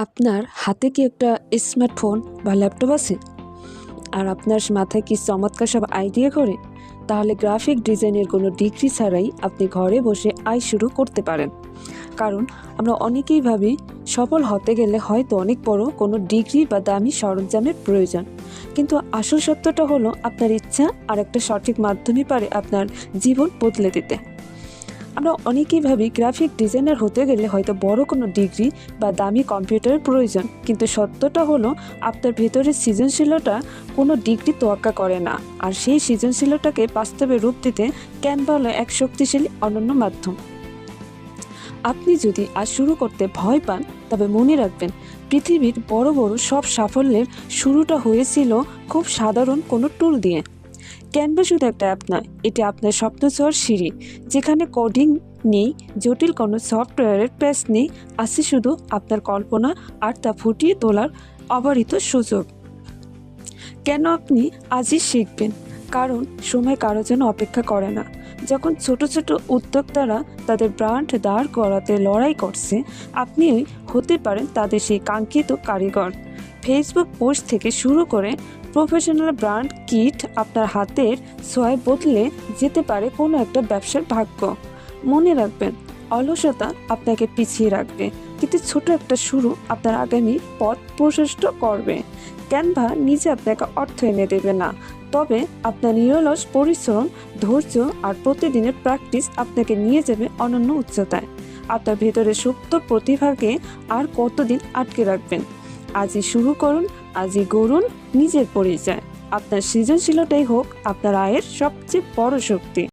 আপনার হাতে কি একটা স্মার্টফোন বা ল্যাপটপ আছে আর আপনার মাথায় কি চমৎকার সব আইডিয়া করে? তাহলে গ্রাফিক ডিজাইনের কোনো ডিগ্রি ছাড়াই আপনি ঘরে বসে আয় শুরু করতে পারেন। কারণ আমরা অনেকেই ভাবি সফল হতে গেলে হয়তো অনেক বড় কোনো ডিগ্রি বা দামি সরঞ্জামের প্রয়োজন, কিন্তু আসল সত্যটা হলো আপনার ইচ্ছা আর একটা সঠিক মাধ্যমই পারে আপনার জীবন বদলে দিতে। আমরা অনেকেই ভাবি গ্রাফিক ডিজাইনার হতে গেলে হয়তো বড় কোনো ডিগ্রি বা দামি কম্পিউটারের প্রয়োজন, কিন্তু সত্যটা হলো আপনার ভেতরের সৃজনশীলতা কোনো ডিগ্রি তোয়াক্কা করে না। আর সেই সৃজনশীলতাকে বাস্তবে রূপ দিতে ক্যানভা হলো এক শক্তিশালী অনন্য মাধ্যম। আপনি যদি আজ শুরু করতে ভয় পান, তবে মনে রাখবেন পৃথিবীর বড় বড় সব সাফল্যের শুরুটা হয়েছিল খুব সাধারণ কোনো টুল দিয়ে। ক্যানভা শুধু একটা অ্যাপ নয়, এটি আপনার স্বপ্ন ছোঁয়ার সিঁড়ি, যেখানে কোডিং নেই, জটিল কোনো সফটওয়্যারের পেজ নেই, আছে শুধু আপনার কল্পনা আর তা ফুটিয়ে তোলার অবারিত সুযোগ। কেন আপনি আজই শিখবেন? কারণ সময় কারোর জন্য অপেক্ষা করে না। যখন ছোট ছোট উদ্যোক্তারা তাদের ব্র্যান্ড দাঁড় করাতে লড়াই করছে, আপনি হতে পারেন তাদের সেই কাঙ্ক্ষিত কারিগর। ফেসবুক পোস্ট থেকে শুরু করে প্রফেশনাল ব্র্যান্ড কিট, আপনার হাতের ছোঁয়ায় বদলে যেতে পারে কোনো একটা ব্যবসার ভাগ্য। মনে রাখবেন, অলসতা আপনাকে পিছিয়ে রাখবে, কিন্তু ছোট একটা শুরু আপনার আগামী পথ প্রশস্ত করবে। ক্যানভা নিজে আপনাকে অর্থ এনে দেবে না, তবে আপনার নিরলস পরিশ্রম, ধৈর্য আর প্রতিদিনের প্র্যাকটিস আপনাকে নিয়ে যাবে অনন্য উচ্চতায়। আপনার ভেতরে সুপ্ত প্রতিভাকে আর কতদিন আটকে রাখবেন? আজই শুরু করুন, আজই গড়ুন নিজের পরিচয়। আপনার সৃজনশীলতাই হোক আপনার আয়ের সবচেয়ে বড় শক্তি।